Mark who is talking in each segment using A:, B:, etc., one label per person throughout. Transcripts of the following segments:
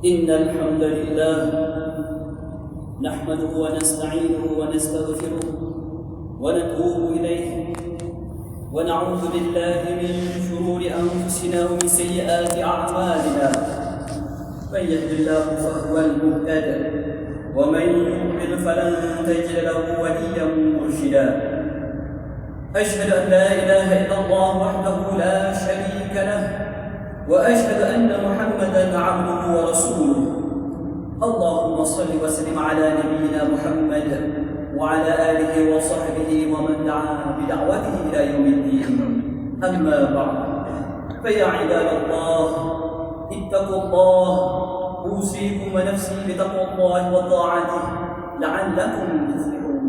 A: إن الحمد لله نحمده ونستعينه ونستغفره ونتوب إليه ونعوذ بالله من شرور أنفسنا ومن سيئات أعمالنا. من يهد الله فهو المهتد ومن يضلل فلن تجد له وليا مرشدا. أشهد أن لا إله إلا الله وحده لا شريك له وأشهد أن محمدا عبده ورسوله. اللهم صل وسلم على نبينا محمد وعلى آله وصحبه ومن دعا بدعوته إلى يوم الدين. أما بعد، فيا عباد الله اتقوا الله، أوصيكم ونفسي بتقوى الله وطاعته لعلكم تفلحون.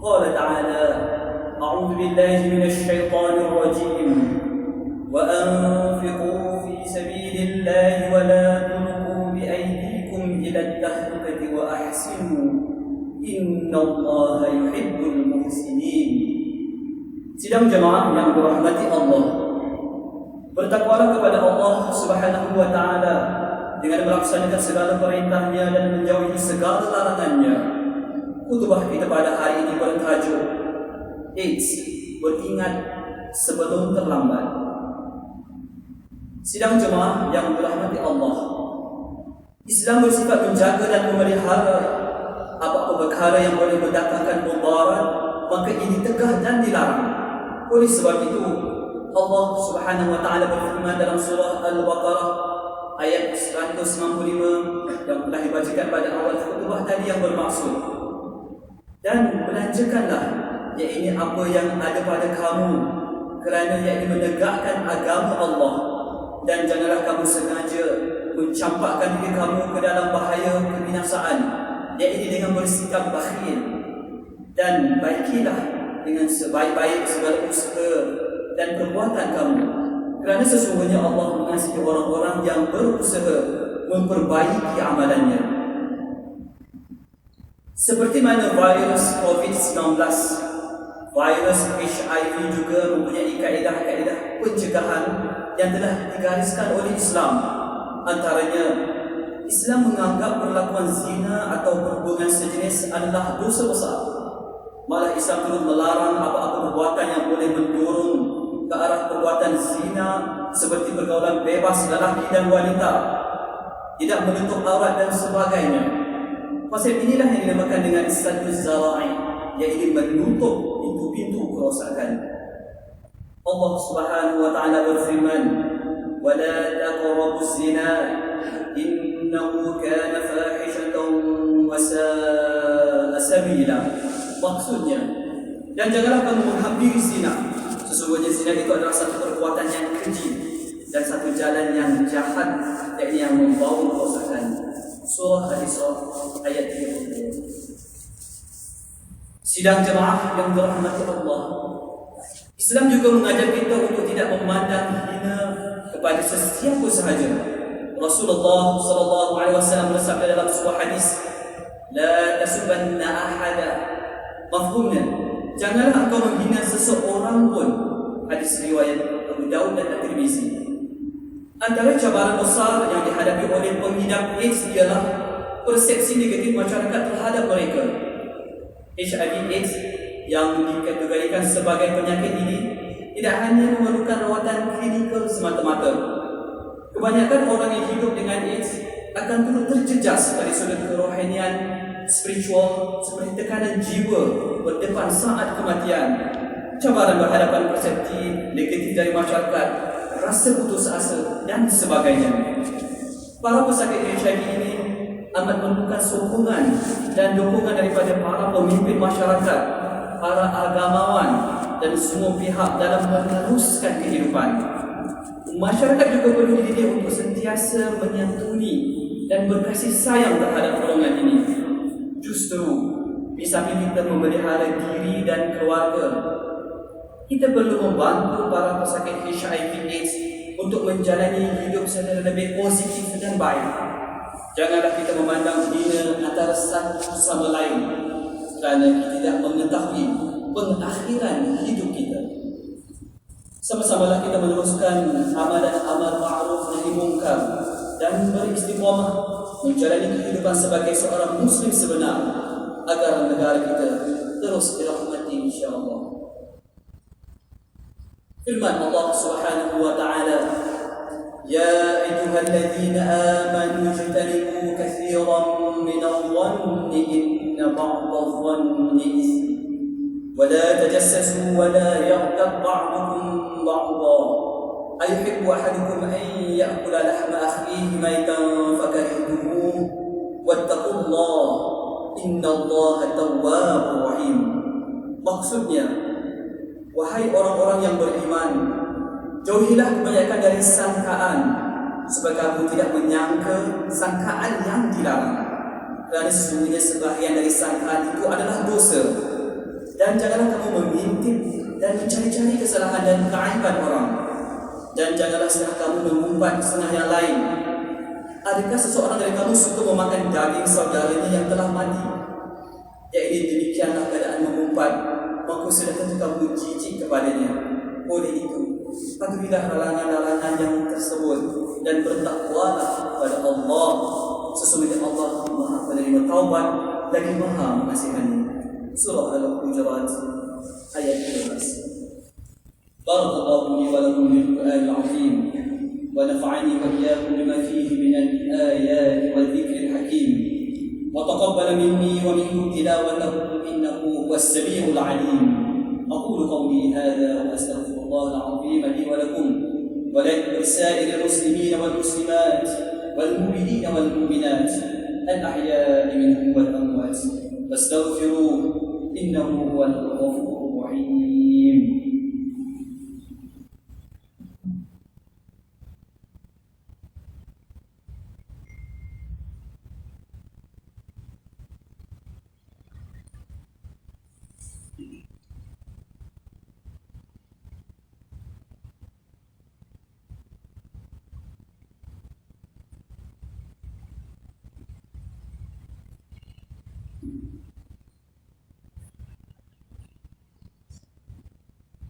A: قال تعالى: أعوذ بالله من الشيطان الرجيم، وأنفقوا في سبيل الله ولا تلقوا بأيديكم إلى التهلكة وأحسنوا إن الله يحب المحسنين. Sidang jemaah yang dirahmati Allah, bertakwalah kepada Allah Subhanahu wa taala dengan melaksanakan segala perintahnya dan menjauhi segala larangannya. Khutbah kita pada hari ini bertajuk beringat sebelum terlambat. Sidang jemaah yang dirahmati Allah, Islam bersifat menjaga dan memelihara apa-apa perkara yang boleh mendatangkan mudarat, maka ini tegah dan dilarang. Oleh sebab itu, Allah Subhanahu wa taala berfirman dalam surah Al-Baqarah ayat 195 yang telah dibacakan pada awal khutbah tadi, yang bermaksud, dan belanjakanlah yakni apa yang ada pada kamu kerana yakni menegakkan agama Allah, dan janganlah kamu sengaja mencampakkan diri kamu ke dalam bahaya kebinasaan, yakni dengan bersikap bakhil, dan baikilah dengan sebaik-baik segala usaha dan perbuatan kamu, kerana sesungguhnya Allah mengasihi orang-orang yang berusaha memperbaiki amalannya. Seperti mana virus COVID-19, virus HIV juga mempunyai kaedah-kaedah pencegahan yang telah digariskan oleh Islam. Antaranya, Islam menganggap perlakuan zina atau perhubungan sejenis adalah dosa besar. Malah Islam turut melarang apa-apa perbuatan yang boleh mendorong ke arah perbuatan zina, seperti pergaulan bebas lelaki dan wanita, tidak menutup aurat dan sebagainya. Konsep inilah yang dinamakan dengan sadduz zara'i, iaitu menutup pintu-pintu kerosakan. Allah Subhanahu wa taala berfirman, "Wala taqrabuz zina innahu kana fahishatan wa sa'a sabila." Maksudnya, dan janganlah kamu menghampiri zina. Sesungguhnya zina itu adalah satu perbuatan yang keji dan satu jalan yang jahat, yakni yang membawa kerosakan. Surah Al-Isra ayat 30. Sidang jemaah yang dirahmati Allah, Islam juga mengajar kita untuk tidak memandang hina kepada sesiapa sahaja. Rasulullah sallallahu alaihi wasallam bersabda dalam sebuah hadis, "La tasubanna ahada." Mafhumnya, janganlah engkau menghina seseorang pun. Hadis riwayat Abu Daud dan At-Tirmizi. Antara cabaran besar yang dihadapi oleh pengidap AIDS ialah persepsi negatif masyarakat terhadap mereka. HIV/AIDS yang dikategorikan sebagai penyakit ini tidak hanya memerlukan rawatan klinikal semata-mata. Kebanyakan orang yang hidup dengan AIDS akan turut terjejas dari sudut kerohanian, spiritual, seperti tekanan jiwa berdepan saat kematian, cabaran berhadapan persepsi negatif dari masyarakat, rasa putus asa dan sebagainya. Para pesakit HIV ini amat memerlukan sokongan dan dukungan daripada para pemimpin masyarakat, para agamawan dan semua pihak dalam meneruskan kehidupan. Masyarakat juga perlu dididik untuk sentiasa menyantuni dan berkasih sayang terhadap golongan ini. Justru, di samping kita memelihara diri dan keluarga, kita perlu membantu para pesakit HIV/AIDS untuk menjalani hidup secara lebih positif dan baik. Janganlah kita memandang hina antara satu sama lain, kerana kita tidak mengetahui pengakhiran hidup kita. Sama-samalah kita meneruskan amalan amal ma'ruf nahi munkar dan beristiqamah menjalani kehidupan sebagai seorang muslim sebenar agar negara kita terus dirahmati insya-Allah. Firman Allah Subhanahu wa taala, "Ya ayyuhalladzina amanu ijtanibu katsiran minadh-dhanni inna ba'dadh-dhanni ithm wa la tajassasu wa la yaghtab ba'dukum ba'dha ayuhibbu ahadukum an ya'kula lahma akhihi maytan fakarihtumuh wattaqullaha innallaha tawwabur rahim." Maksudnya, wahai orang-orang yang beriman, jauhilah kebanyakan dari sangkaan, sebab kamu tidak menyangka sangkaan yang dilarang. Kerana sesungguhnya sebahagian dari sangkaan itu adalah dosa. Dan janganlah kamu mengintip dan mencari-cari kesalahan dan keaiban orang. Dan janganlah setelah kamu mengumpat setengah yang lain. Adakah seseorang dari kamu suka memakan daging saudaranya yang telah mati? Iaitu demikianlah keadaan mengumpat, maka sudah tentu kamu jijik kepadanya. Oleh itu, patuhilah larangan-larangan yang tersebut dan bertakwalah kepada Allah. Sesungguhnya Allah Maha penerima taubat lagi Maha mengasihani. Surah Al-Hujurat ayat 13. Barakallahu li wa lakum bil Qur'anil 'azim wa nafa'ani wa iyyakum bima fihi min al-ayati wa dhikril hakim. وتقبل مني ومنكم تلاوته إنه هو السميع العليم. أقول قولي هذا وأستغفر الله العظيم لي ولكم ولسائر المسلمين والمسلمات والمؤمنين والمؤمنات الأحياء منهم والأموات فاستغفروه إنه هو الغفور الرحيم.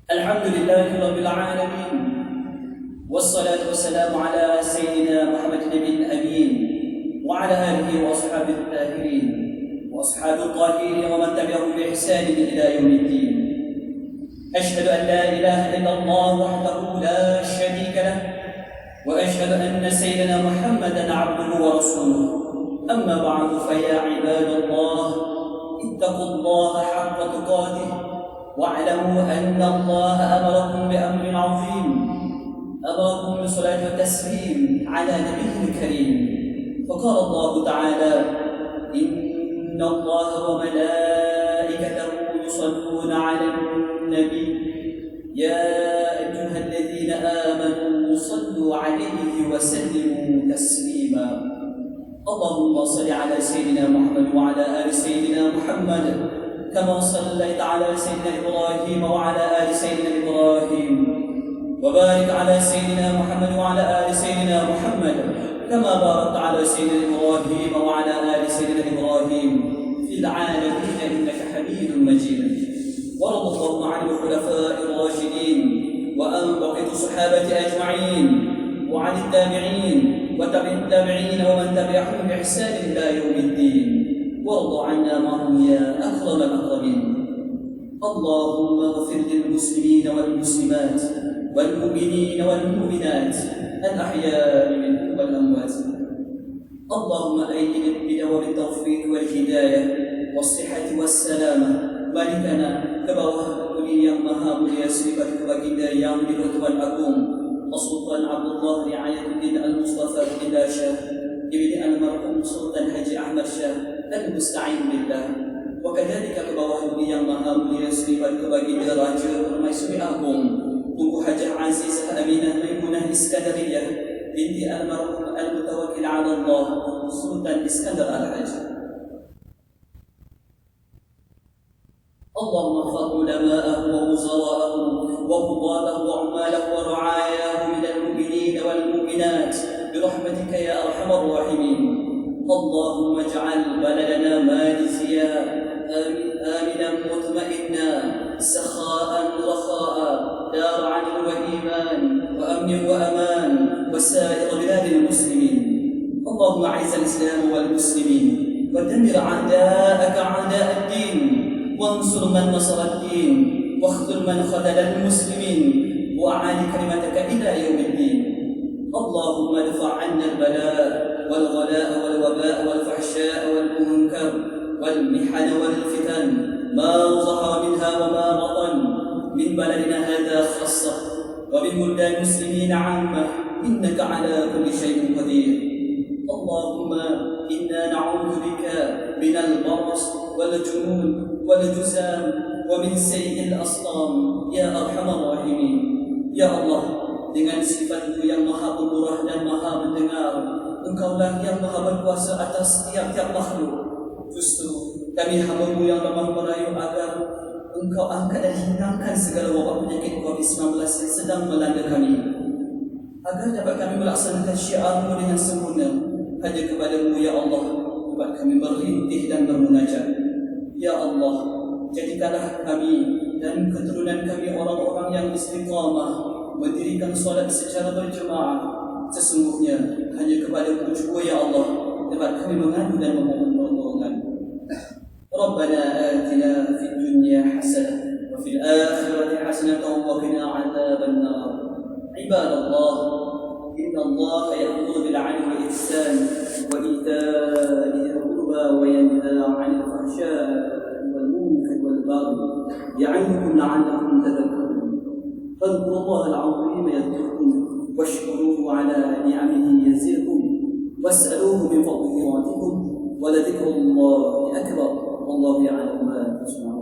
A: الحمد لله رب العالمين والصلاة والسلام على سيدنا محمد النبي الأمين وعلى آله وأصحابه الطاهرين وأصحاب الطاهرين ومن تبعهم بإحسان إلى يوم الدين. أشهد أن لا إله إلا الله وحده لا شريك له وأشهد أن سيدنا محمدا عبده ورسوله. أما بعد فيا عباد الله اتقوا الله حق تقاته واعلموا أن الله أمركم بأمر عظيم، أمركم بالصلاة والتسليم على نبيه الكريم. فقال الله تعالى: إن الله وملائكته يصلون على النبي يا أيها الذين آمنوا صلوا عليه وسلموا تسليما. اللهم صل على سيدنا محمد وعلى آل سيدنا محمد كما صليت على سيدنا إبراهيم وعلى آل سيدنا إبراهيم، وبارك على سيدنا محمد وعلى آل سيدنا محمد كما باركت على سيدنا إبراهيم وعلى آل سيدنا إبراهيم في العالمين إنك حميد مجيد. وارض اللهم عن الخلفاء الراشدين وعن بقية الصحابة أجمعين وعن التابعين وتبع التابعين ومن تبعهم بإحسان إلى يوم الدين. وارض عنا معهم يا أكرم الأكرمين. اللهم اغفر للمسلمين والمسلمات والمؤمنين والمؤمنات الأحياء منهم والأموات. اللهم أيد بدوام التوفيق والهداية والصحة والسلامة مالكنا كبواه كلي yang maha mulia sifat kebaginda yang di-Tuhan Agung Sultan Abdullah Riayatuddin Al-Mustafa bin Syah ibni almarhum Sultan Haji Ahmad Syah Al-Musta'in billah. وكذلك kebawah yang maha mulia sifat kebaginda Raja Permaisuri Agung Tunku Hajah Azizah Aminah Maimunah Iskandariyah binti almarhum Al-Mutawakkil ala Allah Sultan Iskandar Al-Hajj. اللهم اغفر علماءه ووزراءه وقضاته وعماله ورعاياه من المؤمنين والمؤمنات برحمتك يا ارحم الراحمين. اللهم اجعل بلدنا ماليزيا آمنا مطمئنا سخاء رخاء دار عدل وإيمان وأمن وأمان وسائر بلاد المسلمين. اللهم أعز الإسلام والمسلمين ودمر أعداءك أعداء الدين وانصر من نصر الدين واخذل من خذل المسلمين وأعان كلمتك إلى يوم الدين. اللهم ادفع عنا البلاء والغلاء والوباء والفحشاء والمنكر والمحن والفتن ما ظهر منها وما بطن من بلدنا هذا خاصة ومن بلدان المسلمين عامة، إنك على كل شيء قدير. اللهم إنا نعوذ بك من البرص والجنون والجزام ومن سيء الأسقام يا أرحم الراحمين. Ya Allah, dengan sifat-Mu yang maha pemurah dan maha mendengar, Engkaulah yang maha berkuasa atas tiap-tiap makhluk. Justru kami hamba-Mu yang lemah merayu agar Engkau angkat dan hilangkan segala wabak penyakit COVID-19 yang sedang melanda kami, agar dapat kami melaksanakan syiar-Mu dengan sempurna. Hanya kepada-Mu ya Allah dapat kami berintih dan bermunajat. Ya Allah, jadikanlah kami dan keturunan kami orang-orang yang istiqamah mendirikan solat secara berjemaah. Sesungguhnya hanya kepada-Mu juga ya Allah dapat kami mengadu dan memohon pertolongan. Rabbana atina fid dunya hasanah wa fil akhirati hasanah wa qina adzabannar. Ibadallah, inna Allah ya'muru bil 'adli wal ihsan wa ita'i dzil qurba wa yanha 'anil fahsya'i wal munkari wal baghi ya'idukum la'allakum tadhakkarun. فاذكروا الله العظيم يذكركم واشكروه على نعمه يزدكم واسألوه من فضله يعطيكم ولذكر الله أكبر والله يعلم ما تصنعون.